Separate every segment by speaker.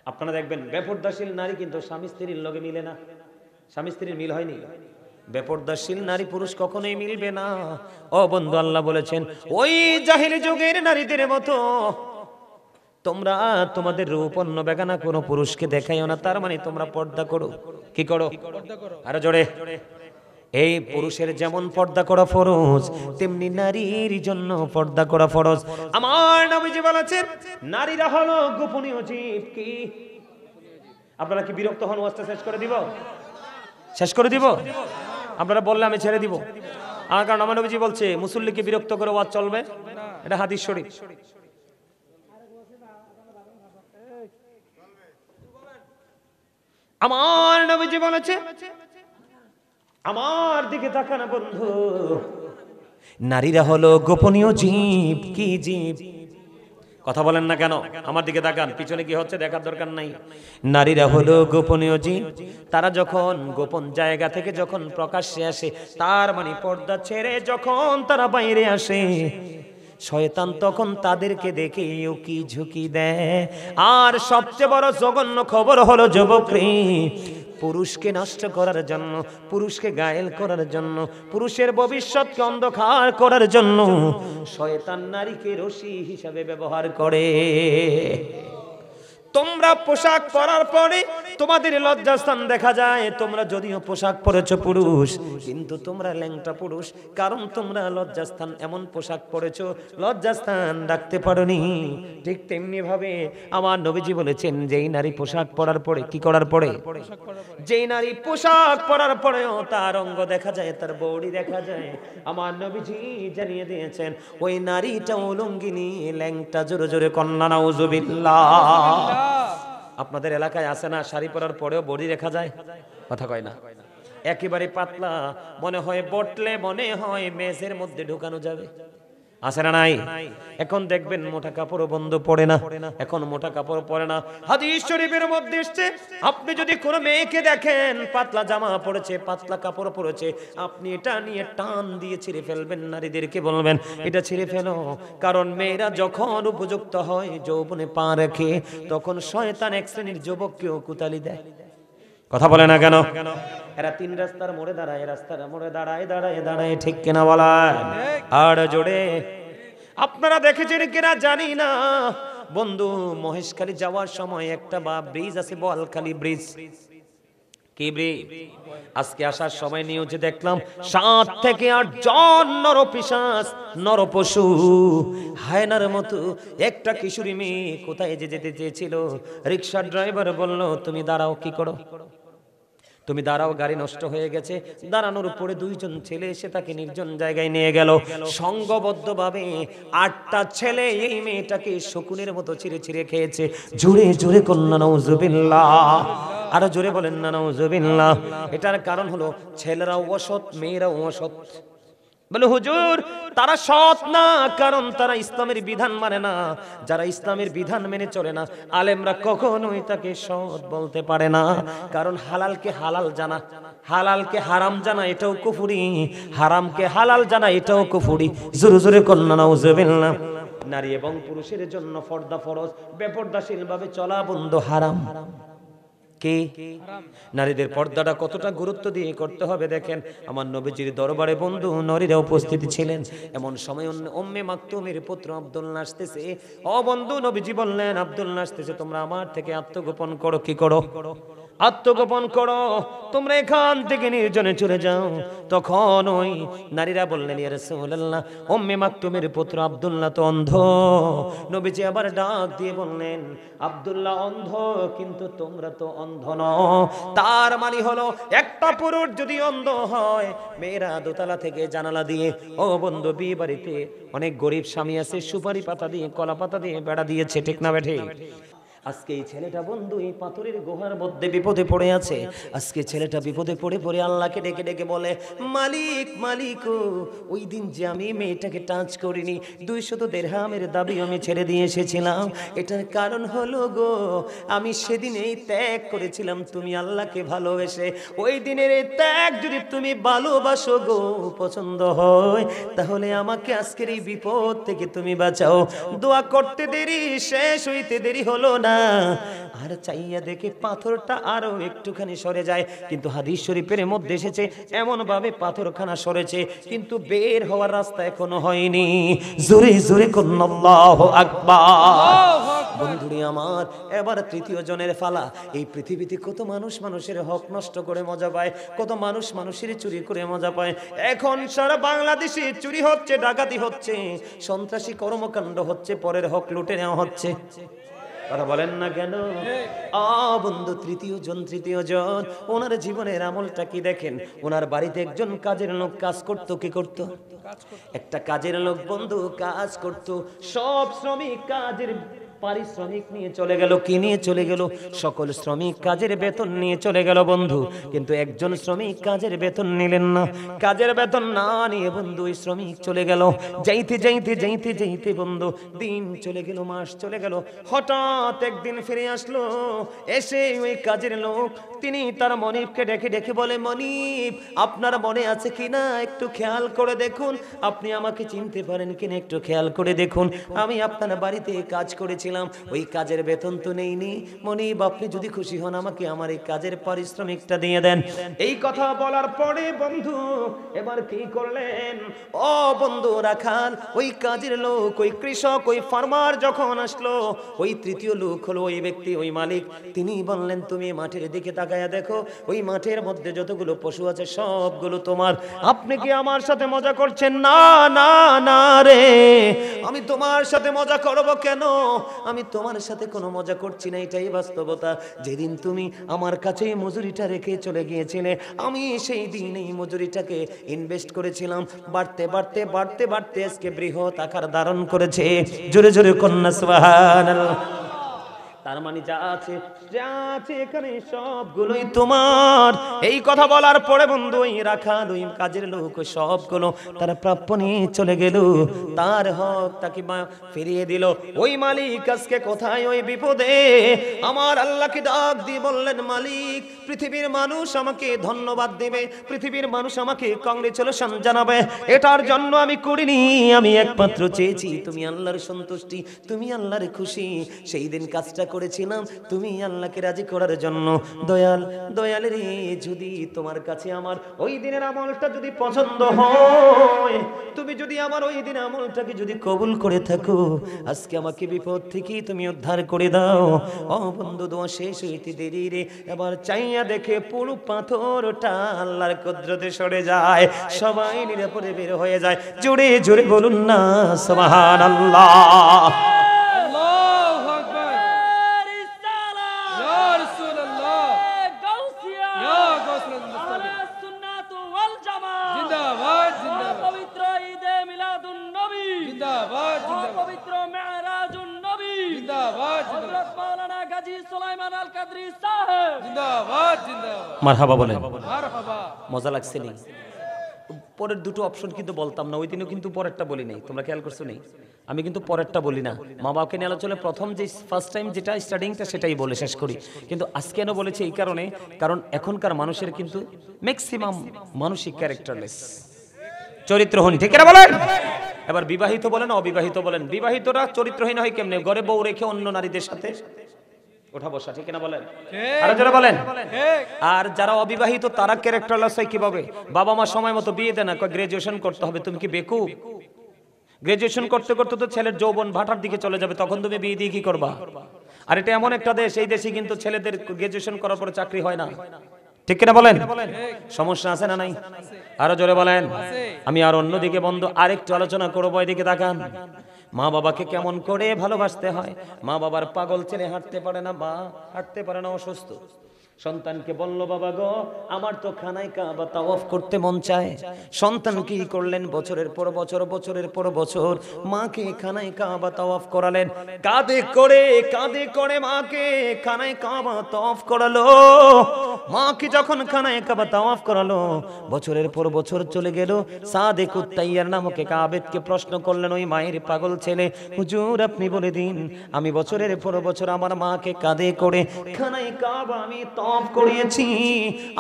Speaker 1: আপনারা দেখবেন বেপরদাশীল নারী কিন্তু স্বামী স্ত্রীর লগে মিলে না, স্বামী স্ত্রীর মিল হয়নি। বেপরদাশীল নারী পুরুষ কখনোই মিলবে না। ও বন্ধু, আল্লাহ বলেছেন ওই জাহিলি যুগের নারীদের মতো তোমরা তোমাদের রূপ অন্য বেগানা কোনো পুরুষকে দেখাইও না। তার মানে তোমরা পর্দা করো। কি করো? আরো জোরে। এই পুরুষের যেমন পর্দা করা ফরজ, তেমনি নারীর জন্য পর্দা করা ফরজ। আমার নবীজি বলেছেন নারীরা হলো গোপনীয় জীব। কি আপনারা কি বিরক্ত হন? ওয়াজটা শেষ করে দিব? শেষ করে দিব? আপনারা বললে আমি ছেড়ে দিব। আমার কারণ আমার নবীজি বলছে মুসল্লিকে বিরক্ত করে ওয়াজ চলবে, এটা হাদিস শরীফ। আমার নবীজি বলেছে, আমার দিকে তাকানো বন্ধু, নারীরা হলো গোপনীয় জীব। কি জীব? কথা বলেন না কেন? আমার দিকে তাকান, পিছনে কি হচ্ছে দেখার দরকার নাই। নারীরা হলো গোপনীয় জীব। তারা যখন গোপন জায়গা থেকে যখন প্রকাশ্যে আসে, তার মানে পর্দা ছেড়ে যখন তারা বাইরে আসে, শয়তান তখন তাদেরকে দেখে উকি ঝুঁকি দেয়। আর সবচেয়ে বড় জঘন্য খবর হলো যুবকরে, পুরুষকে নষ্ট করার জন্য, পুরুষকে গায়েল করার জন্য, পুরুষের ভবিষ্যৎকে অন্ধকার করার জন্য শয়তান নারীকে রশি হিসাবে ব্যবহার করে। তোমরা পোশাক পরার পরে তোমাদের লজ্জাস্থান দেখা যায়। তোমরা যদিও পোশাক পরেছো পুরুষ, কিন্তু তোমরা ল্যাংটা পুরুষ, কারণ তোমরা লজ্জাস্থান এমন পোশাক পরেছো লজ্জাস্থান রাখতে পারোনি। ঠিক তেমনি ভাবে আমার নবীজি বলেছেন যেই নারী পোশাক পরার পরে, কি করার পরে? যেই নারী পোশাক পরার পরেও তার অঙ্গ দেখা যায়, তার বডি দেখা যায়, আমার নবীজি জানিয়ে দিয়েছেন ওই নারীটা উলঙ্গিনী, ল্যাংটা। জোরে জোরে কন্যা নাউজুবিল্লাহ। আপনাদের এলাকায় আছে না শাড়ি পরার পরেও বডি দেখা যায়? কথা কয় না। একেবারে পাতলা, মনে হয় বটলে মনে হয় মেজের মধ্যে ঢুকানো যাবে। আছে না নাই? এখন দেখবেন মোটা কাপড় বন্ধ পড়ে না, এখন মোটা কাপড় পরে না। হাদিস শরীফের মধ্যে এসেছে আপনি যদি কোনো মেয়েকে দেখেন পাতলা জামা পরেছে, পাতলা কাপড় পরেছে, আপনি এটা নিয়ে টান দিয়ে ছিঁড়ে ফেলবেন। নারীদেরকে বলবেন এটা ছিঁড়ে ফেলো, কারণ মেয়েরা যখন উপযুক্ত হয় যৌবনে পা রাখে, তখন শয়তান এক শ্রেণীর যুবককেও কুতালি দেয়। কথা বলে না কেন? এরা তিন রাস্তার মোড়ে দাঁড়ায়, রাস্তার মোড়ে দাঁড়ায় দাঁড়ায় দাঁড়ায়, ঠিক কিনা বলায়? আর জোরে। আপনারা দেখেছেন কিনা জানি না বন্ধু, মহেশখালী যাওয়ার সময় একটা ব্রিজ আছে, বোয়ালখালী ব্রিজ। কি ব্রিজ? আজকে আসার সময় নিউজে দেখলাম 7 থেকে 8 জন নরপিশাচ, নরপশু, হায়নার মতো একটা কিশোরী মেয়ে কোথায় যে যেতে চেয়েছিল, রিকশার ড্রাইভার বলল তুমি দাঁড়াও। কি করো? তুমি দাঁড়াও, গাড়ি নষ্ট হয়ে গেছে। দাঁড়ানোর উপরে 2 জন ছেলে এসে তাকে নির্জন জায়গায় নিয়ে গেল। সংঘবদ্ধভাবে 8টা ছেলে এই মেয়েটাকে শকুনের মতো ছিঁড়ে ছিঁড়ে খেয়েছে। জোরে জোরে কন্যা নাউজুবিল্লাহ। আরো জোরে বলেন না নাউজুবিল্লাহ। এটার কারণ হলো ছেলেরাও অসৎ, মেয়েরাও অসৎ। বলে হুজুর তারা সৎ না, কারণ তারা ইসলামের বিধান মানে না। যারা ইসলামের বিধান মেনে চলে না, আলেমরা কখনোই তাকে সৎ বলতে পারে না। কারণ হালালকে হালাল জানা, হালালকে হারাম জানা এটাও কুফরি, হারামকে হালাল জানা এটাও কুফরি। জোরে জোরে কন্যা নাউজুবিল্লাহ। নারী এবং পুরুষের জন্য পর্দা ফরজ, বেপরদাশীল ভাবে চলা বন্ধু হারাম। কি? নারীদের পর্দাটা কতটা গুরুত্ব দিয়ে করতে হবে দেখেন। আমার নবীজির দরবারে বন্ধু নারীরা উপস্থিত ছিলেন। এমন সময় উম্মে মাকতুমের পুত্র আব্দুল্লাহ আসতেছে। ও বন্ধু, নবীজি বললেন আব্দুল্লাহ আসতেছে, তোমরা আমার থেকে আত্মগোপন করো। কি করো? আত্মগোপন করো, তোমরা এখান থেকে নির্জনে চলে যাও। তখন ওই নারীরা বললেন ইয়া রাসূলুল্লাহ, উম্মে মাকতুমের পুত্র আব্দুল্লাহ তো অন্ধ। নবীজি আবার ডাক দিয়ে বললেন আব্দুল্লাহ অন্ধ, কিন্তু তোমরা তো অন্ধ নও। তার মানে হলো একটা পুরুষ যদি অন্ধ হয়, মেয়েরা দোতলা থেকে জানালা দিয়ে, ও বন্ধু বিয়ে বাড়িতে অনেক গরিব স্বামী আছে, সুপারি পাতা দিয়ে কলা পাতা দিয়ে বেড়া দিয়েছে, ঠিক না বেঠে? আজকে এই ছেলেটা বন্ধু এই পাথরের গুহার মধ্যে বিপদে পড়ে আছে। আজকে ছেলেটা বিপদে পড়ে পড়ে আল্লাহকে ডেকে ডেকে বলে মালিক মালিক, ওই দিন যে আমি মেয়েটাকে টাচ করিনি, 200 দিরহামের দাবি আমি ছেড়ে দিয়ে এসেছিলাম। এটার কারণ হলো গো, আমি সেদিন এই ত্যাগ করেছিলাম তুমি আল্লাহকে ভালোবেসে। ওই দিনের এই ত্যাগ যদি তুমি ভালোবাসো গো, পছন্দ হয়, তাহলে আমাকে আজকের এই বিপদ থেকে তুমি বাঁচাও। দোয়া করতে দেরি, শেষ হইতে দেরি হলো না। আর চাইয়া দেখে পাথরটা আরো একটুখানি সরে যায়, কিন্তু হাদিস শরীফের মধ্যে এসেছে এমন ভাবে পাথরখানা সরেছে কিন্তু বের হওয়ার রাস্তা এখনো হয়নি। জোরে জোরে কোন আল্লাহু আকবার। বন্ধুরি আমার, এবার তৃতীয় জনের ফালা। এই পৃথিবীতে কত মানুষ মানুষের হক নষ্ট করে মজা পায়, কত মানুষ মানুষের চুরি করে মজা পায়। এখন সারা বাংলাদেশে চুরি হচ্ছে, ডাকাতি হচ্ছে, সন্ত্রাসী কর্মকাণ্ড হচ্ছে, পরের হক লুটে নেওয়া হচ্ছে। কথা বলেন না কেন? বন্ধু, তৃতীয় জন ওনার জীবনের আমলটা কি দেখেন। ওনার বাড়িতে একজন কাজের লোক কাজ করতো। কি করতো? একটা কাজের লোক বন্ধু কাজ করতো। সব শ্রমিক কাজের পারিশ্রমিক নিয়ে চলে গেল। কি নিয়ে চলে গেল? সকল শ্রমিক কাজের বেতন নিয়ে চলে গেল বন্ধু, কিন্তু একজন শ্রমিক কাজের বেতন নিলেন না। কাজের বেতন না নিয়ে বন্ধু ওই শ্রমিক চলে গেল। যাইতে যাইতে যাইতে যাইতে বন্ধু দিন চলে গেল, মাস চলে গেল। হঠাৎ একদিন ফিরে আসলো। এসে ওই কাজের লোক তিনি তার মনিবকে ডেকে ডেকে বলে, মনিব, আপনার মনে আছে কিনা একটু খেয়াল করে দেখুন, আপনি আমাকে চিনতে পারেন কিনা একটু খেয়াল করে দেখুন, আমি আপনার বাড়িতে কাজ করেছিলাম, ওই কাজের বেতন তো নেইনি। মনিব, আপনি যদি খুশি হন আমাকে আমার এই কাজের পারিশ্রমিকটা দিয়ে দেন। এই কথা বলার পরে বন্ধু এবার কি করলেন? ও বন্ধু রাখাল, ওই কাজের লোক, ওই কৃষক, ওই ফার্মার যখন আসলো, ওই তৃতীয় লোক হলো ওই ব্যক্তি, ওই মালিক, তিনি বললেন, তুমি মাঠের দিকে তাকায়া দেখো, ওই মাঠের মধ্যে যতগুলো পশু আছে সবগুলো তোমার। আপনি কি আমার সাথে মজা করছেন? না না না রে, আমি তোমার সাথে মজা করব কেন? আমি তোমার সাথে কোনো মজা করছি না, এটাই বাস্তবতা। যেদিন তুমি আমার কাছে মজুরিটা রেখে চলে গিয়েছিলে, আমি সেই দিন এই মজুরিটাকে ইনভেস্ট করেছিলাম, বাড়তে বাড়তে বাড়তে বাড়তে আজকে বৃহৎ আকার ধারণ করেছে। জোরে জোরে কন্যা সুবহানাল্লাহ। তার মানে যা আছে এখানে সবগুলোই তোমার। এই কথা বলার পরে বন্ধু ওই রাখাল, ওই কাজের লোক, সবগুলো তার প্রাপ্য নিয়ে চলে গেল, তার হক তাকে ফিরিয়ে দিল। ওই মালিক আজকে কোথায়? ওই বিপদে আমার আল্লাহকে ডাক দিয়ে বললেন, মালিক, পৃথিবীর মানুষ আমাকে ধন্যবাদ দেবে, পৃথিবীর মানুষ আমাকে কংগ্রেচুলেশন জানাবে, এটার জন্য আমি করিনি, আমি একমাত্র চেয়েছি তুমি আল্লাহর সন্তুষ্টি, তুমি আল্লাহর খুশি। সেই দিন কাজটা করেছিলাম তুমি আল্লাহকে রাজি করার জন্য। দয়াল, দয়াল রে, যদি তোমার কাছে আমার ওই দিনের আমলটা যদি পছন্দ হয়, তুমি যদি আমার ওই দিনের আমলটাকে যদি কবুল করে থাকো, আজকে আমাকে বিপদ থেকে তুমি উদ্ধার করে দাও। ও বন্ধু, দোয়া শেষ হইতে দেরি রে, এবার চাইয়া দেখে পুরো পাথরটা আল্লাহর কুদরতে সরে যায়, সবাই নিরাপদে বের হয়ে যায়। জোরে জোরে বলুন না সুবহানাল্লাহ। মারহাবা বলেন। মজা লাগছে নি? পরের দুটো অপশন কিন্তু বলতাম না, ওই দিনও কিন্তু পরেরটা বলি নাই, তোমরা খেয়াল করছো নি? আমি কিন্তু পরেরটা বলি না। মা বাবাকে নিয়ে আলোচনা প্রথম যে ফার্স্ট টাইম যেটা স্টার্টিংটা সেটাই বলে শেষ করি, কিন্তু আজকে কেন বলেছি এই কারণে, কারণ এখনকার মানুষের কিন্তু ম্যাক্সিমাম মানসিক ক্যারেক্টারলেস, চরিত্রহীন। ঠিক না বলেন? এবার বিবাহিত বলেন, অবিবাহিত বলেন, বিবাহিতরা চরিত্রহীন হয় কেমনে? ঘরে বউ রেখে অন্য নারীদের সাথে ওঠা বসা। ঠিক না বলেন? আরো যারা বলেন। আর যারা অবিবাহিত তারা ক্যারেক্টারলেস হয় কিভাবে? বাবা মা সময় মতো বিয়ে দেয় না, গ্রাজুয়েশন করতে হবে। তুমি কি বেকুব? গ্রাজুয়েশন করতে করতে তো ছেলের যৌবন ভাটার দিকে চলে যাবে, তখন তুমি বিয়ে দিয়ে কি করবা? আর এটা এমন একটা দেশ, এই দেশে কিন্তু ছেলেদের গ্রাজুয়েশন করার পরে চাকরি হয় না। ঠিক কিনা বলেন? সমস্যা আছে না নাই? আরো জোরে বলেন। আমি আর অন্যদিকে বন্ধু আরেকটু আলোচনা করবো, এদিকে তাকান। মা বাবাকে কেমন করে ভালোবাসতে হয়। মা বাবার পাগল ছেলে হাঁটতে পারে না, বা হাঁটতে পারে না, অসুস্থ, সন্তানকে বলল, বাবা গো, আমার তো খানায় কাবা তাওয়াফ করতে মন চায়। সন্তান কি করলেন? বছরের পর বছর, বছরের পর বছর মাকে খানায় কাবা তাওয়াফ করালেন। কাঁধে করে মাকে খানায় কাবা তাওয়াফ করালো। মাকে যখন খানায় কাবা তাওয়াফ করালো, বছরের পর বছর চলে গেল। সাদেকুত তাইয়ার নামক এক আবেদকে প্রশ্ন করলেন ওই মায়ের পাগল ছেলে, হুজুর আপনি বলে দিন, আমি বছরের পর বছর আমার মাকে কাঁধে করে খানায় কাবা আমি মাফ করিয়েছি,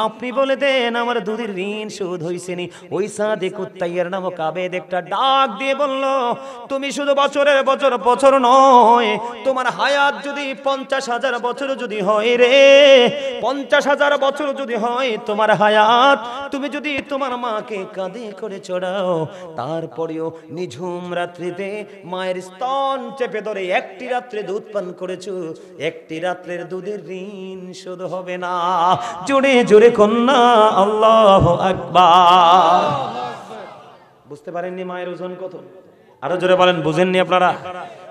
Speaker 1: আপনি বলে দেন আমার দুধের ঋণ শোধ হইছে নি। ওই সাদে কুত্তাইয়ের নামক আবেদ একটা ডাক দিয়ে বলল, তুমি শুধু বছরের বছর বছর নয়, তোমার হায়াত যদি 50,000 বছর যদি হয় রে, 50,000 বছর যদি হয় তোমার হায়াত, তুমি যদি তোমার মাকে কাঁধে করে চড়াও, তারপরেও নিঝুম রাত্রিতে মায়ের স্তন চেপে ধরে একটি রাত্রে দুধ পান করেছো, একটি রাত্রের দুধের ঋণ শোধ হবে না। জোরে জোরে কন্যা আল্লাহু আকবার। বুঝতে পারেননি মায়ের ওজন কত? আরো জোরে বলেন, বুঝেননি আপনারা?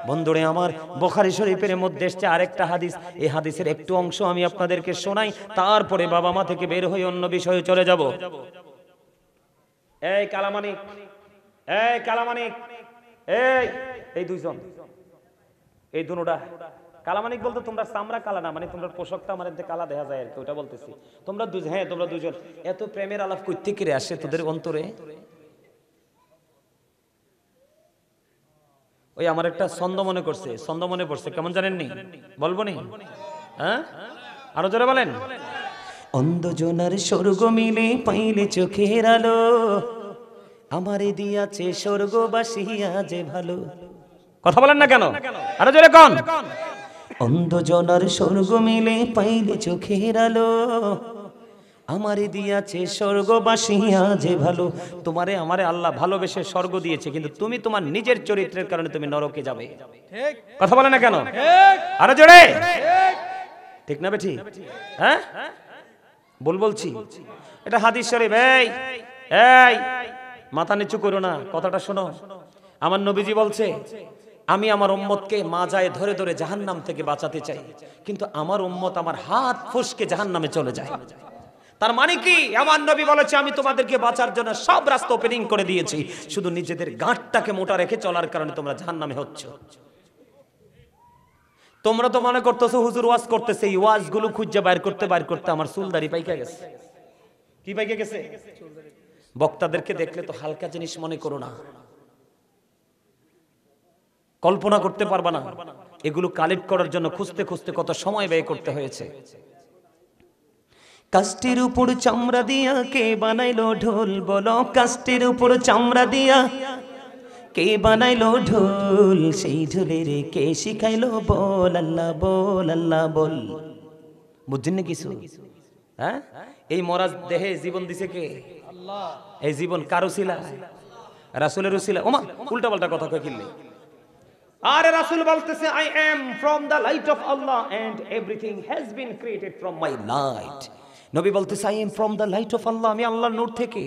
Speaker 1: বন্ধুরে আমার, বুখারী শরীফের মধ্যে এসেছে আরেকটা হাদিস। এই হাদিসের একটু অংশ আমি আপনাদেরকে শোনাই, তারপরে বাবা মা থেকে বের হয়ে অন্য বিষয়ে চলে যাব। এই কালামানিক, এই কালামানিক, এই দুইজন, এই দুনোটা কালামানিক বলতে তোমরা চামড়া কালা না, মানে তোমরা পোশাকটা আমার কালা দেখা যায় আর কি, ওটা বলতেছি। তোমরা দুজন, হ্যাঁ তোমরা দুজন, এত প্রেমের আলাপ কই থেকে আসে তোদের অন্তরে? ওই আমার একটা ছন্দ মনে করছে, ছন্দ মনে পড়ছে, কেমন জানেননি? বলবো নি? হ্যাঁ, আরো জোরে বলেন। অন্ধজনার স্বর্গ মিলে পাইলে চোখের আলো, আমারে দিয়াছে স্বর্গবাসিয়া যে ভালো। কথা বলেন না কেন? আরো জোরে কোন? অন্ধজনার স্বর্গ মিলে পাইলে চোখের আলো, আমারে দিয়াছে স্বর্গবাসিয়া যে ভালো। তোমারে আমারে আল্লাহ ভালোবেসে স্বর্গ দিয়েছে, কিন্তু তুমি তোমার নিজের চরিত্রের কারণে তুমি নরকে যাবে। কথা বলে না কেন? আরো জোরে। ঠিক না বেঠি? হ্যাঁ, বলছি এটা হাদিস শরীফ। এই এই মাথা নিচু করো না, কথাটা শোনো। আমার নবীজি বলছে, আমি আমার উম্মতকে মাজায় ধরে ধরে জাহান্নাম থেকে বাঁচাতে চাই, কিন্তু আমার উম্মত আমার হাত ফসকে জাহান্নামে চলে যায়। তার মানে কি? আমার নবী বলেছে, আমি তোমাদেরকে বাঁচার জন্য সব রাস্তা ওপেনিং করে দিয়েছি, শুধু নিজেদের গাঁটটাকে মোটা রেখে চলার কারণে তোমরা জাহান্নামে হচ্ছ। তোমরা তো মনে করতেছো হুজুর ওয়াজ করতেছে, এই ওয়াজগুলো খুঁজে বাইর করতে আমার চুলদাড়ি পাইকা গেছে। কি পাইকা গেছে? বক্তাদেরকে দেখলে তো হালকা জিনিস মনে করো না, কল্পনা করতে পারবা না এগুলো কালেক্ট করার জন্য খুঁজতে খুঁজতে কত সময় ব্যয় করতে হয়েছে। কাষ্ঠের উপর চামড়া দিয়া কে বানাইলো ঢোল, বলো কাষ্ঠের উপর চামড়া দিয়া কে বানাইলো ঢোল, সেই ঢোলের কে শিখাইলো বল আল্লাহ বল আল্লাহ বল। বুঝছেন না কিছু? হ্যাঁ, এই মরাজ দেহে জীবন দিছে কে? আল্লাহ। এই জীবন কার উসিলায়? রাসূলের উসিলায়। ওমা উল্টা পাল্টা কথা কই কিনলে। আরে রাসূল বলতেছে, I am from the light of Allah and everything has been created from my light. নবী বলতেছে, I am from the light of Allah, আমি আল্লাহর নূর থেকে,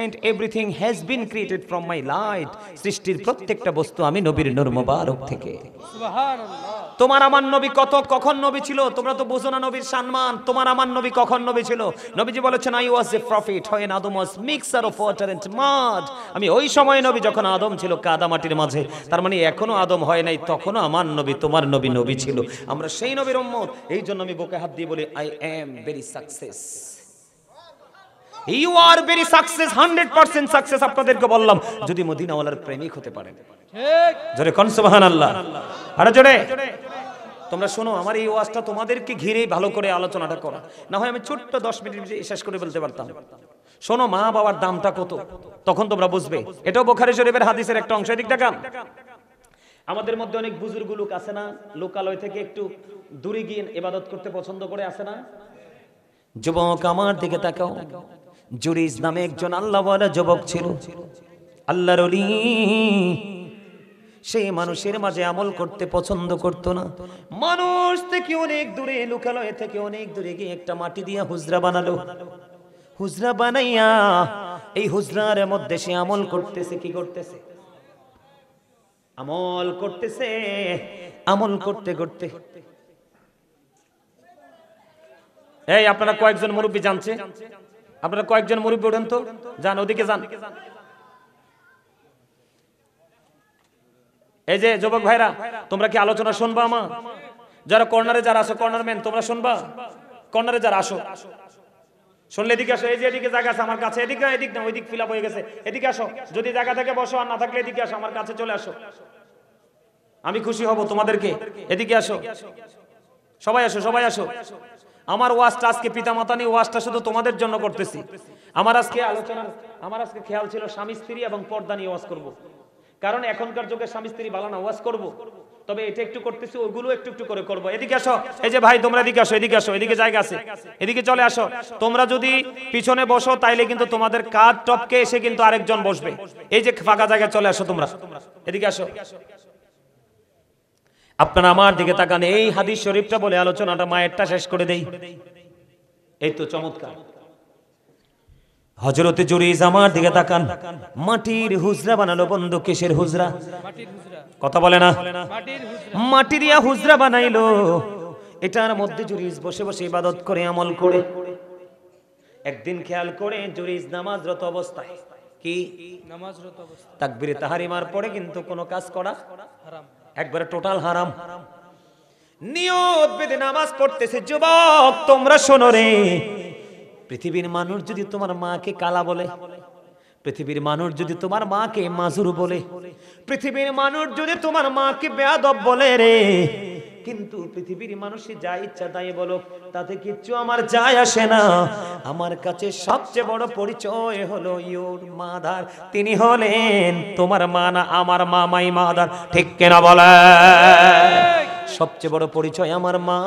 Speaker 1: and everything has been created from my light, সৃষ্টির প্রত্যেকটা বস্তু আমি নবীর নূর মোবারক থেকে। সুবহানাল্লাহ। তোমার আমার নবী কখন নবী ছিল? তোমরা তো বুঝো না নবীর সম্মান। তোমার আমার নবী কখন নবী ছিল? নবীজি বলেছেন, I was A profit when Adam was mixture of water and mud। আমি ওই সময় নবী যখন আদম ছিল কাদা মাটির মাঝে। তার মানে এখনো আদম হয় নাই, তখনও আমার নবী, তোমার নবী নবী ছিল। আমরা সেই নবীর উম্মত। এই জন্য আমি বুকে হাত দিয়ে বলি, I am very success. You are very success, 100% success. আপনাদেরকে বললাম, যদি মদিনাওয়ালার প্রেমিক হতে পারেন। ঠিক জোরে কোন সুবহানাল্লাহ। আরে জোরে। তোমরা শোনো, আমার এই ওয়াজটা তোমাদেরকে ঘিরেই ভালো করে আলোচনাটা করা, না হয় আমি ছোট্ট 10 মিনিট শেষ করে বলতে পারতাম। শোনো, মা বাবার দামটা কত, তখন তোমরা বুঝবে। এটাও বুখারী শরীফের হাদিসের একটা অংশ। এদিক দেখান। আমাদের মধ্যে অনেক বুজুর্গ লোক আছে না, লোকালয় থেকে একটু দূরে গিয়ে ইবাদত করতে পছন্দ করে, আছে না? যুবক আমার দিকে তাকাও। জুরিজ নামে একজন আল্লাহওয়ালা যুবক ছিল, আল্লাহর ওলি। সে মানুষের মাঝে আমল করতে পছন্দ করত না। মানুষ থেকে অনেক দূরে, লোকালয় থেকে অনেক দূরে গিয়ে একটা মাটি দিয়া হুজরা বানালো। হুজরা বানাইয়া এই হুজরার মধ্যে সে আমল করতেছে। কি করতেছে? আমল করতেছে। আমল করতে করতে এই আপনারা কয়েকজন মুরব্বী জানছে, আপনারা কয়েকজন মুরব্বী ওঠেন তো, যান ওদিকে যান। এই যে যুবক ভাইরা, তোমরা কি আলোচনা শুনবা? আমার যারা কর্নারে যারা আসো, কর্নার ম্যান তোমরা শুনবা? কর্নারে যারা আসো, শুনলে এদিকে আসো। এই যে এদিকে জায়গা আছে আমার কাছে, এদিকে না, এদিক না, ওইদিক ফিল আপ হয়ে গেছে। এদিকে আসো, যদি জায়গা থেকে বসো, আর না থাকলে এদিকে আসো, আমার কাছে চলে আসো, আমি খুশি হব তোমাদেরকে। এদিকে আসো, সবাই আসো, সবাই আসো। আমার ওয়াজটা আজকে পিতামাতা নিয়ে ওয়াজটা শুধু তোমাদের জন্য করতেছি। আমার আজকে খেয়াল ছিল স্বামী স্ত্রী এবং পর্দা নিয়ে ওয়াজ করব, কারণ এখনকার যুগে স্বামী স্ত্রী ভালো না, ওয়াজ করব, তবে এটা একটু করতেছি, ওইগুলো একটু একটু করে করব। এদিকে আসো, এই যে ভাই তোমরা এদিকে আসো, এদিকে আসো, এদিকে জায়গা আছে, এদিকে চলে আসো। তোমরা যদি পিছনে বসো তাইলে কিন্তু তোমাদের কাঁধ টপকে এসে কিন্তু আরেকজন বসবে। এই যে ফাঁকা জায়গায় চলে আসো, তোমরা এদিকে আসো। আপনারা আমার দিকে তাকান, এই হাদিস শরীফটা বলে আলোচনাটা মায়েরটা শেষ করে দেই। এই তো চমৎকার। হযরতে জুরাইজ আমার দিকে তাকান, মাটির হুজরা বানালো বন্ধু। কিসের হুজরা? কথা বলে না, মাটি দিয়া হুজরা বানাইলো। এটার মধ্যে জুরাইজ বসে বসে ইবাদত করে, আমল করে। একদিন খেয়াল করে জুরাইজ নামাজরত অবস্থায়, কি নামাজরত অবস্থায় তাকবীরে তাহরিমার পরে কিন্তু কোনো কাজ করা হারাম, একবারে টোটাল হারাম। নিয়ত বেঁধে নামাজ পড়তেছে। যুবক তোমরা শোনো রে, পৃথিবীর মানুষ যদি তোমার মাকে কালা বলে, পৃথিবীর মানুষ যদি তোমার মাকে মাজুর বলে, পৃথিবীর মানুষ যদি তোমার মাকে বেয়াদব বলে রে, কিন্তু পৃথিবীর মানুষই যা ইচ্ছা তাই বলো, তাতে কিচ্ছু আমার যায় আসে না। আমার কাছে সবচেয়ে বড় পরিচয় হলো ইওর মাদার। তিনি হলেন তোমার মা না আমার মা, মাই মাদার। ঠিক কিনা বলে? সবচেয়ে বড় পরিচয় আমার মা।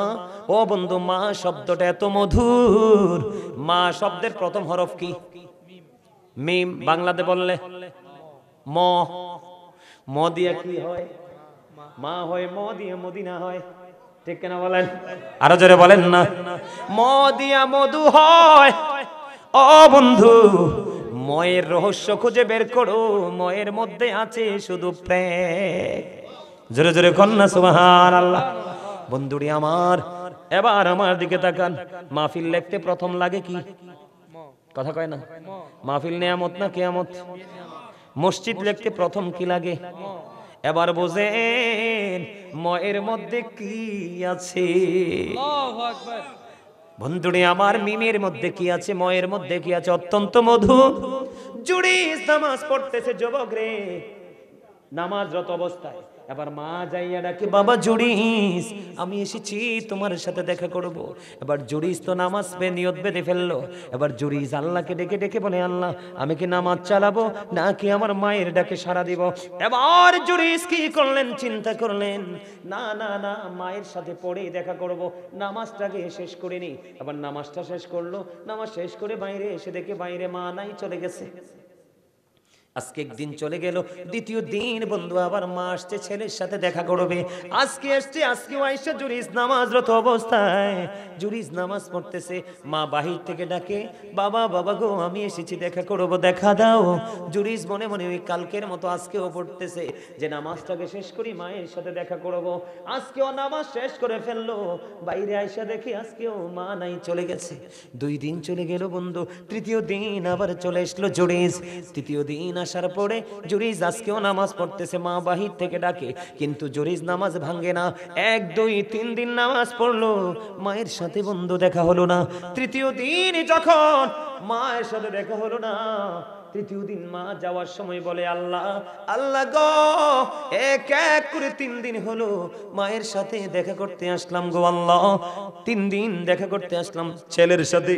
Speaker 1: ও বন্ধু, মা শব্দটা এত মধুর। মা শব্দের প্রথম হরফ কি? মিম। বাংলাতে বললে ম। ম দিয়ে কি হয়? মা হয়। ম দিয়ে মদিনা হয়। ঠিক কিনা বলেন? আরো জোরে বলেন না। ম দিয়া মধু হয়। ও বন্ধু, ময়ের রহস্য খুঁজে বের করো। ময়ের মধ্যে আছে শুধু প্রেম। জোরে জোরে কন্যা সুবহানাল্লাহ। বন্ধুরি আমার, এবার আমার দিকে তাকান। মাহফিল লিখতে প্রথম লাগে কি? কথা কয় না? মাহফিল নিয়ামত না কিয়ামত? মসজিদ লিখতে প্রথম কি লাগে? এবার বোঝেন ময়ের মধ্যে কি আছে। আল্লাহু আকবার। বন্ধুরি আমার, মিমের মধ্যে কি আছে, ময়ের মধ্যে কি আছে? অত্যন্ত মধু। জুরাইজ নামাজ পড়তেছে যুবক রে, নামাজরত অবস্থায়। এবার মা যাইয়া ডাকে, বাবা জুরাইজ, আমি এসেছি তোমার সাথে দেখা করব। এবার জুরাইজ তো নামাজ নিয়ত বেঁধে ফেললো। এবার জুরাইজ আল্লাহকে ডেকে ডেকে বলে, আল্লাহ আমি কি নামাজ চালাবো নাকি আমার মায়ের ডাকে সাড়া দিব? এবার জুরাইজ কি করলেন? চিন্তা করলেন, না না না, মায়ের সাথে পড়ে দেখা করব, নামাজটাকে শেষ করে নি। এবার নামাজটা শেষ করলো। নামাজ শেষ করে বাইরে এসে দেখে বাইরে মা নাই, চলে গেছে। আজকে একদিন চলে গেল, দ্বিতীয় দিন বন্ধু আবার মা আসছে ছেলের সাথে দেখা করবে। আজকে আসছে, আজকেও আইসা জুরাইজ নামাজরত অবস্থায়। জুরাইজ নামাজ পড়তেছে। মা বাহির থেকে ডাকে, বাবা বাবা গো, আমি এসেছি দেখা করব, দেখা দাও। জুরাইজ মনে মনে ওই কালকের মতো আজকেও পড়তেছে যে নামাজটাকে শেষ করি, মায়ের সাথে দেখা করব। আজকেও নামাজ শেষ করে ফেললো। বাইরে আইসা দেখে আজকেও মা নাই, চলে গেছে। 2 দিন চলে গেল বন্ধু। তৃতীয় দিন আবার চলে আসলো জুরাইজ। তৃতীয় দিন আসার পরে জুরাইজ আজকেও নামাজ পড়তেছে। মা বাহির থেকে ডাকে, কিন্তু জুরাইজ নামাজ ভাঙে না। 1 2 3 দিন নামাজ পড়লো, মায়ের সাথে বন্ধু দেখা হলো না। তৃতীয় দিন যখন মায়ের সাথে দেখা হলো না, তৃতীয় দিন মা যাওয়ার সময় বলে, আল্লাহ আল্লাহ গো, এক এক করে 3 দিন হলো মায়ের সাথে দেখা করতে আসলাম গো আল্লাহ। 3 দিন দেখা করতে আসলাম ছেলের সাথে।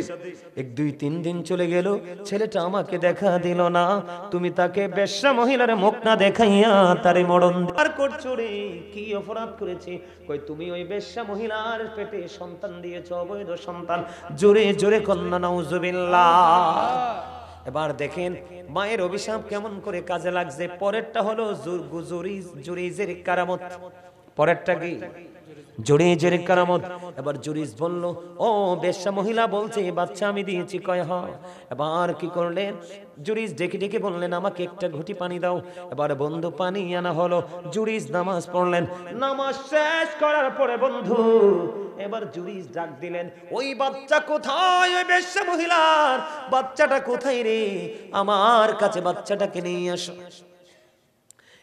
Speaker 1: 1 2 3 দিন চলে গেল, ছেলেটা আমাকে দেখা দিল না। তুমি তাকে বেশ্যা মহিলার মুখ না দেখাইয়া তারে মরণ আর করছো রে। কি অপরাধ করেছে? কই তুমি ওই বেশ্যা মহিলার পেটে সন্তান দিয়েছো, অবৈধ সন্তান। জোরে জোরে কন্যা নাউজুবিল্লাহ। এবার দেখেন মায়ের অভিশাপ কেমন করে কাজে লাগছে। পরেরটা হলো জুরাইজের কারামত। পরেরটা কি? জুরাইজের কারামত। এবার জুরাইজ বলল, ও বেশ্যা মহিলা বলছে বাচ্চা আমি দিয়েছি। কয় হ। এবার কি করলেন? জুরাইজ ডেকে ডেকে বললেন, আমাকে একটা ঘটি পানি দাও। এবার বন্ধু পানি আনা হলো। জুরাইজ নামাজ পড়লেন। নামাজ শেষ করার পরে বন্ধু এবার জুরাইজ ডাক দিলেন, ওই বাচ্চা কোথায়? ওই বেশ্যা মহিলার বাচ্চাটা কোথায় রে? আমার কাছে বাচ্চাটাকে নিয়ে আসো।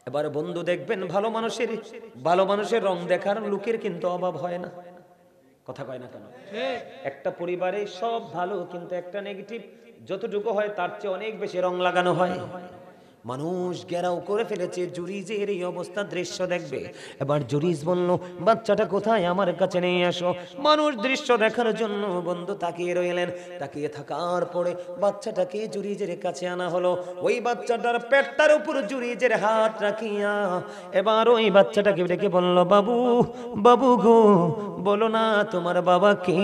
Speaker 1: এবার বন্ধু দেখবেন, ভালো মানুষের রং দেখার লোকের কিন্তু অভাব হয় না। কথা কয় না কেন? একটা পরিবারে সব ভালো, কিন্তু একটা নেগেটিভ যতটুকু হয় তার চেয়ে অনেক বেশি রং লাগানো হয়। মানুষ ঘেরাও করে ফেলেছে, জুরিজের এই অবস্থা দৃশ্য দেখবে। এবার জুরিজ বলল, বাচ্চাটা কোথায়, আমার কাছে নিয়ে আসো। মানুষ দৃশ্য দেখার জন্য বন্ধু তাকিয়ে রইলেন। তাকিয়ে থাকার পরে বাচ্চাটাকে জুরিজের কাছে আনা হলো। ওই বাচ্চাটার পেটটার উপর জুরিজের হাত রাখিয়া এবার ওই বাচ্চাটাকে ডেকে বলল, বাবু, বাবু গো, বলো না তোমার বাবা কে?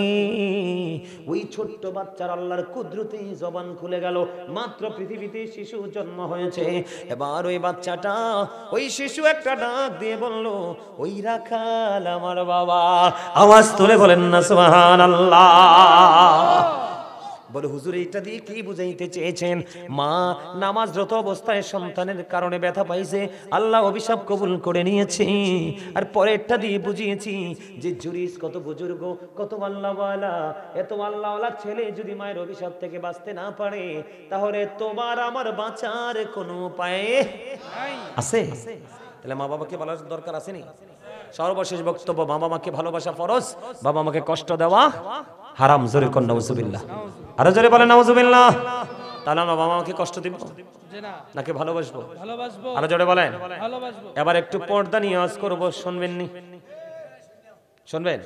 Speaker 1: ওই ছোট্ট বাচ্চার আল্লাহর কুদরতে জবান খুলে গেল। মাত্র পৃথিবীতে শিশু জন্ম হয়েছে। এবার ওই বাচ্চাটা, ওই শিশু একটা ডাক দিয়ে বলল, ওই রাখাল আমার বাবা। আওয়াজ তুলে বলেন না সুবহানাল্লাহ। বলে, হুজুর এটা দিয়ে কি বুঝাইতে চেয়েছেন? মা নামাজরত অবস্থায় সন্তানের কারণে ব্যথা পাইছে, আল্লাহ অভিশাপ কবুল করে নিয়েছে। আর পরেরটা দিয়ে বুঝিয়েছি যে জুরিস কত বুজুর্গ, কত আল্লাহওয়ালা। এত আল্লাহওয়ালা ছেলে যদি মায়ের অভিশাপ থেকে বাঁচতে না পারে, তাহলে তোমার আমার বাঁচার কোনো উপায় আছে? তাহলে মা বাবাকে ভালো দরকার আসেনি? সর্বশেষ বক্তব্য, বাবা মাকে ভালোবাসা ফরজ, বাবা মাকে কষ্ট দেওয়া হারাম। জোরে কোন নাউজুবিল্লাহ, আরো জোরে বলেন নাউজুবিল্লাহ। তাহলে আমরা বাবা মাকে কষ্ট দিব নাকি ভালোবাসবো? আরো জোরে বলেন ভালোবাসবো। এবার একটু পর্দা নিয়ে আওয়াজ করবো, শুনবেন নি? শুনবেন?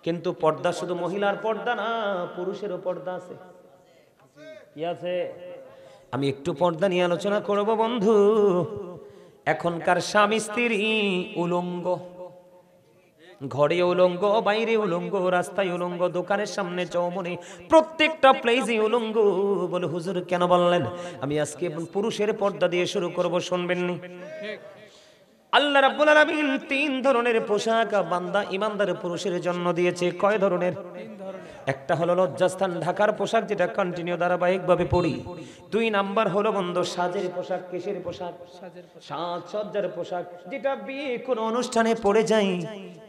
Speaker 1: কিন্তু পর্দা শুধু মহিলার পর্দা না, পুরুষেরও পর্দা আছে। কি আছে? আমি একটু পর্দা নিয়ে আলোচনা করব বন্ধু। এখনকার স্বামী স্ত্রী উলঙ্গ, ঘরে উলঙ্গ, বাইরে উলঙ্গ, রাস্তায় উলঙ্গ, দোকানের সামনে, চৌমনে, প্রত্যেকটা প্লেসে উলঙ্গ। বলে, হুজুর কেন বললেন? আমি আজকে পুরুষের পর্দা দিয়ে শুরু করব, শুনবেন নি? আল্লাহ রাব্বুল আলামিন তিন ধরনের পোশাক বান্দা ইমানদার পুরুষের জন্য দিয়েছে। কয় ধরনের? একটা হলো লজ্জাস্থান ঢাকার পোশাক, যেটা কন্টিনিউ ধারাবাহিকভাবে পড়ি। দুই নাম্বার হলো বন্ধু সাজের পোশাক। কিসের পোশাক? সাজসজ্জার পোশাক, যেটা বিয়ে কোনো অনুষ্ঠানে পড়ে যাই,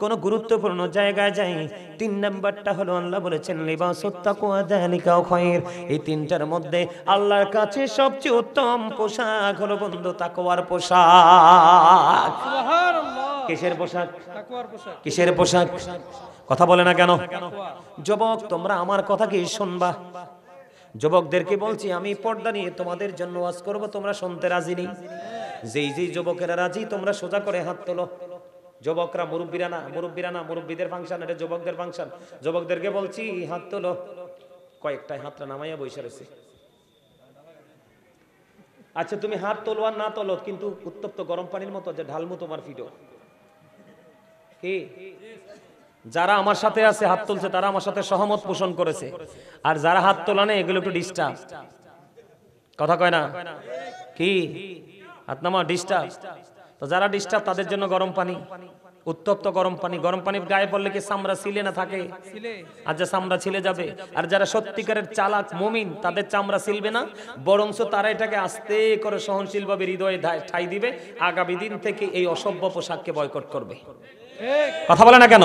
Speaker 1: কোনো গুরুত্বপূর্ণ জায়গায় যাই। তিন নাম্বারটা হলো আল্লাহ বলেছেন লিবাসুত তাকওয়া যালিকা খায়র। এই তিনটার মধ্যে আল্লাহর কাছে সবচেয়ে উত্তম পোশাক হলো বন্ধু তাকওয়ার পোশাক। সুবহানাল্লাহ। কিসের পোশাক? তাকওয়ার পোশাক। কিসের পোশাক? কথা বলে না কেন? যুবক, তোমরা আমার কথা কি শুনবা? যুবকদেরকে বলছি, আমি পর্দা নিয়ে তোমাদের জন্য ওয়াজ করব, তোমরা শুনতে রাজি নেই? যেই যেই যুবকেরা রাজি, তোমরা সোজা করে হাত তোলো। যুবকরা, মুরব্বীরা না, মুরব্বীরা না, মুরব্বীদের ফাংশন, এটা যুবকদের ফাংশন। যুবকদেরকে বলছি হাত তোলো। কয়েকটাই হাতটা নামাইয়া বসে রয়েছে। আচ্ছা, তুমি হাত তোলো আর না তোলো, কিন্তু উত্তপ্ত গরম পানির মতো যে ঢালমু তোমার ফিডো। কি? যারা আমার সাথে আছে, হাত তুলছে, তারা আমার সাথে সহমত পোষণ করেছে। আর যারা হাত তোলা নেই, এগুলো একটু ডিস্টার্ব। কথা কয় না? কি? হাত নামা ডিস্টার্ব। তো যারা ডিস্টার্ব, তাদের জন্য গরম পানি, উত্তপ্ত গরম পানি। গরম পানি গায়ে পড়লে কি চামড়া ছিলে না থাকে? আর যা চামড়া ছিলে যাবে। আর যারা সত্যিকারের চালাক মুমিন, তাদের চামড়া ছিলবে না, বরংস তারা এটাকে আস্তে করে সহনশীল ভাবে হৃদয়ে ঠাই দিবে। আগামী দিন থেকে এই অসভ্য পোশাককে বয়কট করবে। কথা বলে না কেন?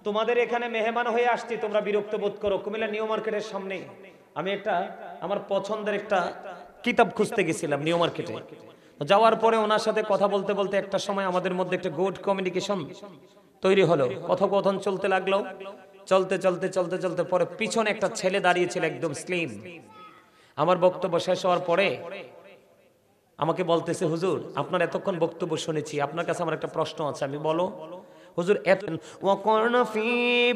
Speaker 1: তোমাদের এখানে মেহমান হয়ে আসছি, তোমরা বিরক্ত বোধ করো। কুমিল্লা নিউ মার্কেটের সামনে আমি একটা আমার পছন্দের একটা কিতাব খুঁজতে গেছিলাম নিউ মার্কেটে। যাওয়ার পরে ওনার সাথে কথা বলতে বলতে একটা সময় আমাদের মধ্যে একটা গুড কমিউনিকেশন তৈরি হলো। কথোপকথন চলতে লাগলো। চলতে চলতে চলতে চলতে পরে পিছনে একটা ছেলে দাঁড়িয়েছিল, একদম স্লিম। আমার বক্তব্য শেষ হওয়ার পরে আমাকে বলতেছে, হুজুর আপনার এতক্ষণ বক্তব্য শুনেছি, আপনার কাছে আমার একটা প্রশ্ন আছে। আমি, বলো। হুজুর, ওয়াকরনা ফি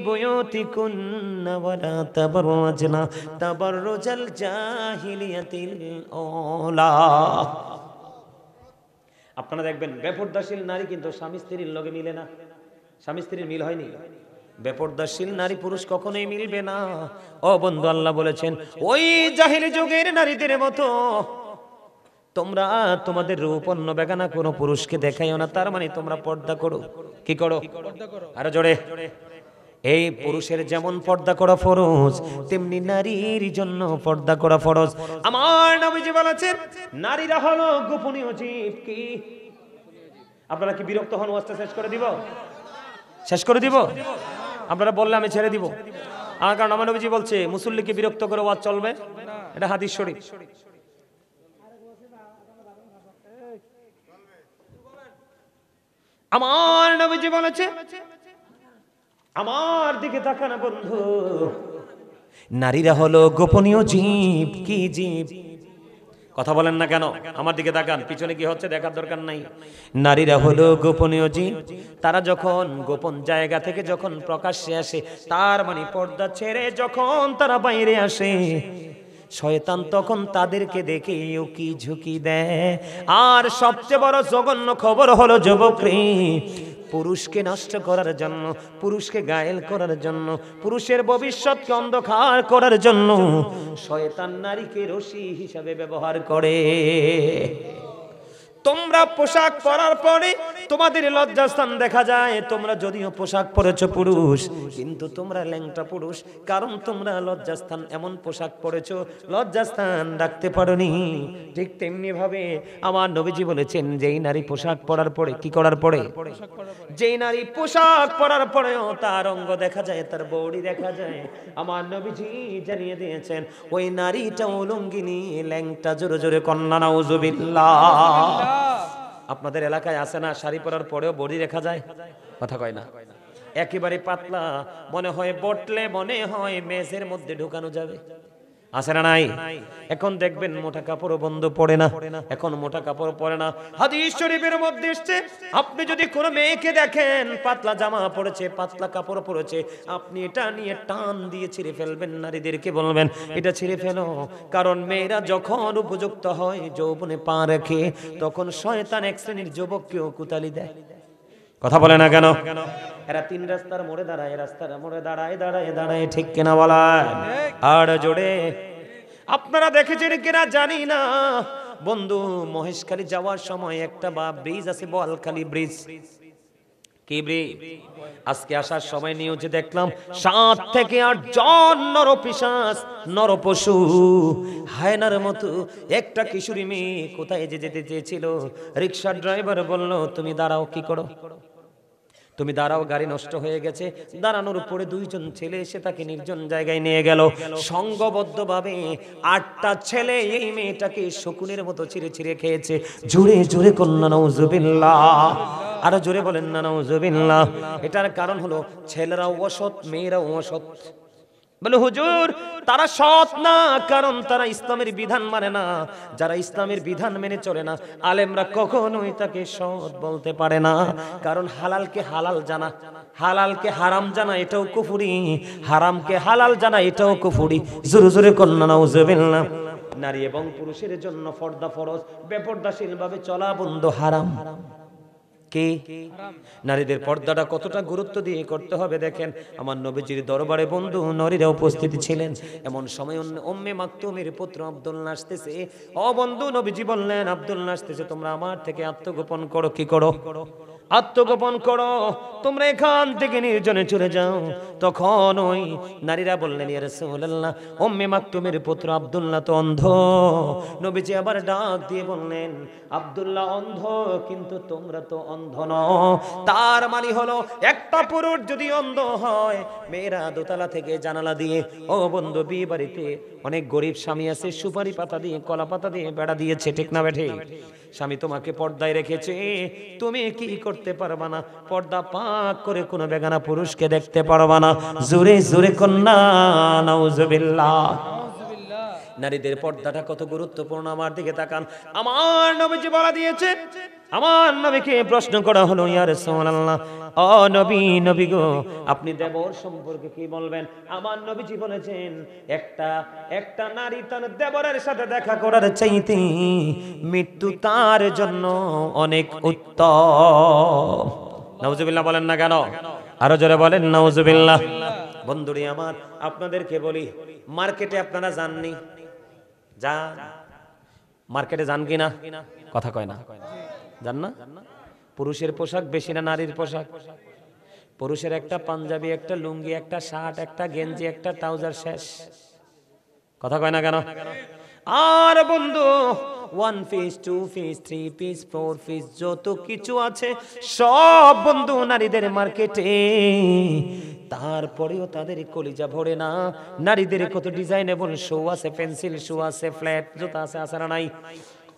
Speaker 1: বুয়ুতিকুন্না ওয়ালা তাবাররাজনা তাবাররুজাল জাহিলিয়াতিল আওলা। আপনারা দেখবেন বেপরদাশীল নারী কিন্তু স্বামী স্ত্রীর লগে মিলে না। স্বামী স্ত্রীর মিল হয়নি। বেপরদাশীল নারী পুরুষ কখনোই মিলবে না। ও বন্ধু, আল্লাহ বলেছেন ওই জাহিলি যুগের নারীদের মতো তোমরা তোমাদের রূপ অন্য বেগানা কোনো পুরুষকে দেখাইও না। তার মানে তোমরা পর্দা করো। কি করো? আরো জোরে। এই পুরুষের যেমন পর্দা করা ফরজ, তেমনি নারীর জন্য পর্দা করা ফরজ। আমার নবীজি বলেছেন নারীরা হলো গোপনীয় জীব। কি? আপনারা কি বিরক্ত হন? ওয়াজটা শেষ করে দিব? শেষ করে দিব? আপনারা বললে আমি ছেড়ে দিব। আমার কারণ আমার নবীজি বলছে মুসল্লিকে বিরক্ত করে ওয়াজ চলবে, এটা হাদিস শরীফ। আমার নবীজি বলেছে, আমার দিকে তাকানো বন্ধু, নারীরা হলো গোপনীয় জীব। কি জীব? কথা বলেন না কেন? আমার দিকে তাকান, পিছনে কি হচ্ছে দেখার দরকার নাই। নারীরা হলো গোপনীয় জীব, তারা যখন গোপন জায়গা থেকে যখন প্রকাশ্যে আসে, তার মানে পর্দা ছেড়ে যখন তারা বাইরে আসে, শয়তান তখন তাদেরকে দেখে উকি ঝুঁকি দেয়। আর সবচেয়ে বড় জঘন্য খবর হলো যুবকরে, পুরুষকে নষ্ট করার জন্য, পুরুষকে গায়েল করার জন্য, পুরুষের ভবিষ্যৎকে অন্ধকার করার জন্য শয়তান নারীকে রশি হিসাবে ব্যবহার করে। তোমরা পোশাক পরার পরে তোমাদের লজ্জাস্থান দেখা যায়। তোমরা যদিও পোশাক পরেছো পুরুষ, কিন্তু তোমরা ল্যাংটা পুরুষ, কারণ তোমরা লজ্জাস্থান এমন পোশাক পরেছো লজ্জাস্থান রাখতে পারোনি। ঠিক তেমনি ভাবে আমার নবীজি বলেছেন, যেই নারী পোশাক পরার পরে, কি করার পরে, যেই নারী পোশাক পরার পরেও তার অঙ্গ দেখা যায়, তার বডি দেখা যায়, আমার নবীজি জানিয়ে দিয়েছেন ওই নারীটা উলঙ্গিনী, ল্যাংটা। জোরে জোরে কন্যা নাউজুবিল্লাহ। আপনাদের এলাকায় আছে না, শাড়ি পরার পরেও বডি দেখা যায়? কথা কয় না। একেবারে পাতলা, মনে হয় বটলে মনে হয় মেঝের মধ্যে ঢুকানো যাবে। আছে না নাই? এখন দেখবেন মোটা কাপড় বন্ধ পড়ে না, এখন মোটা কাপড় পরে না। হাদিস শরীফের মধ্যে এসেছে, আপনি যদি কোনো মেয়েকে দেখেন পাতলা জামা পরেছে, পাতলা কাপড় পরেছে, আপনি এটা নিয়ে টান দিয়ে ছিঁড়ে ফেলবেন। নারীদেরকে বলবেন এটা ছিঁড়ে ফেলো, কারণ মেয়েরা যখন উপযুক্ত হয়, যৌবনে পা রাখে, তখন শয়তান এক শ্রেণীর যুবককেও কুতালি দেয়। কথা বলে না কেন? এরা তিন রাস্তার মোড়ে দাঁড়ায়, রাস্তার মোড়ে দাঁড়ায় দাঁড়ায় দাঁড়ায়, ঠিক কিনা বলায়? আর জোরে আপনারা দেখেছেন কিনা জানি না, বন্ধু মহেশখালী যাওয়ার সময় একটা ব্রিজ আছে, বোয়ালখালী ব্রিজ। কি ব্রিজ? আজকে আসার সময় নিউজে দেখলাম 7 থেকে 8 জন নরপিশাচ, নরপশু, হায়নার মতো একটা কিশোরী মেয়ে কোথায় যেতে চেয়েছিল। রিকশার ড্রাইভার বলল তুমি দাঁড়াও। কি করো? তুমি দাঁড়াও, গাড়ি নষ্ট হয়ে গেছে। দাঁড়ানোর উপরে 2 জন ছেলে এসে তাকে নির্জন জায়গায় নিয়ে গেল। সংঘবদ্ধভাবে 8টা ছেলে এই মেয়েটাকে শকুনের মতো ছিঁড়ে ছিঁড়ে খেয়েছে। জোরে জোরে কন্যা নাউজুবিল্লাহ। আরো জোরে বলেন না নাউজুবিল্লাহ। এটার কারণ হলো ছেলেরাও অসৎ, মেয়েরাও অসৎ। বলে হুজুর তারা সৎ না, কারণ তারা ইসলামের বিধান মানে না। যারা ইসলামের বিধান মেনে চলে না, আলেমরা কখনোই তাকে সৎ বলতে পারে না, কারণ হালালকে হালাল জানা, হালালকে হারাম জানা এটাও কুফরি, হারামকে হালাল জানা এটাও কুফরি। জোরে জোরে কন্যা নাউজুবিল্লাহ। নারী এবং পুরুষের জন্য পর্দা ফরজ, বেপর্দাশীল ভাবে চলা বন্ধ হারাম। কি নারীদের পর্দাটা কতটা গুরুত্ব দিয়ে করতে হবে দেখেন। আমার নবীজির দরবারে বন্ধু নারীরা উপস্থিত ছিলেন। এমন সময় উম্মে মাকতুমের পুত্র আব্দুল্লাহ আসতেছে। ও বন্ধু, নবীজি বললেন আব্দুল্লাহ আসতেছে, তোমরা আমার থেকে আত্মগোপন করো। কি করো? আত্মগোপন করো, তোমরা এখান থেকে নির্জনে চলে যাও। তখন ওই নারীরা বললেন ইয়া রাসূলুল্লাহ, উম্মে মাকতুমের পুত্র আব্দুল্লাহ তো অন্ধ। নবীজি আবার ডাক দিয়ে বললেন আব্দুল্লাহ অন্ধ, কিন্তু তোমরা তো অন্ধ নও। তার মানে হলো একটা পুরুষ যদি অন্ধ হয়, মেয়েরা দোতলা থেকে জানালা দিয়ে, ও বন্ধু বিয়ে বাড়িতে অনেক গরিব স্বামী আছে, সুপারি পাতা দিয়ে, কলা পাতা দিয়ে বেড়া দিয়েছে, ঠিক না বেঠে? স্বামী তোমাকে পর্দায় রেখেছে, তুমি কি করতে পারবা না? পর্দা পাক করে কোনো বেগানা পুরুষকে দেখতে পারবা না। জোরে জোরে কন্যা নাউজুবিল্লাহ। নারীদের পর্দাটা কত গুরুত্বপূর্ণ, আমার দিকে তাকান। আমার নবীজি বলা দিয়েছে, আমার নবীকে প্রশ্ন করা হলো ইয়া রাসূলুল্লাহ, ও নবী, নবী গো আপনি দেবর সম্পর্কে কি বলবেন? আমার নবীজি বলেছেন একটা নারী তার দেবরের সাথে দেখা করার চাইতে মৃত্যু তার জন্য অনেক উত্তম। নাউজুবিল্লাহ বলেন না কেন? আরো জোরে বলেন নাউজুবিল্লাহ। বন্ধুরি আমার, আপনাদেরকে বলি, মার্কেটে আপনারা যাননি? যান, মার্কেটে যান কিনা? কথা কয় না, যান না? পুরুষের পোশাক বেশি না নারীর পোশাক? পুরুষের একটা পাঞ্জাবি, একটা লুঙ্গি, একটা শার্ট, একটা গেঞ্জি, একটা ট্রাউজার, শেষ। কথা কয় না কেন? আর বন্ধু 1 পিস, 2 পিস, 3 পিস, 4 পিস যত কিছু আছে সব বন্ধু নারীদের মার্কেটে। তারপরেও তাদের কলিজা ভরে না। নারীদের কত ডিজাইনেবল শু আছে, পেন্সিল শু আছে, ফ্ল্যাট জুতা আছে, আছে না নাই?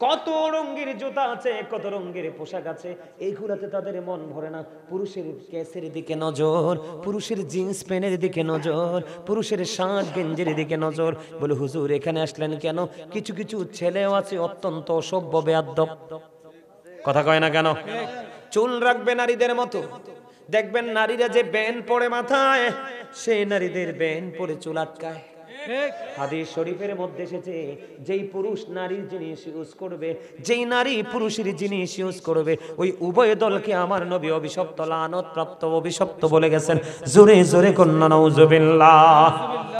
Speaker 1: কত রঙের জুতা আছে, কত রঙের পোশাক আছে, এইগুলাতে তাদের মন ভরে না। পুরুষের কেসের দিকে নজর, পুরুষের জিন্স প্যান্টের দিকে নজর, পুরুষের শার্ট গেঞ্জির দিকে নজর। বলে হুজুর এখানে আসলেন কেন? কিছু কিছু ছেলেও আছে অত্যন্ত অসভ্য বেয়াদ্দপ, কথা কয় না কেন? চুল রাখবে নারীদের মতো, দেখবেন নারীরা যে ব্যান্ড পরে মাথায়, সেই নারীদের ব্যান্ড পরে চুল আটকায়। হাদিস শরীফের মধ্যে এসেছে, যেই পুরুষ নারীর জিনিস ইউজ করবে, যেই নারী পুরুষের জিনিস ইউজ করবে, ওই উভয় দলকে আমার নবী অভিশপ্ত, লানত প্রাপ্ত, অভিশপ্ত বলে গেছেন। জোরে জোরে কন্যা নাউজুবিল্লাহ।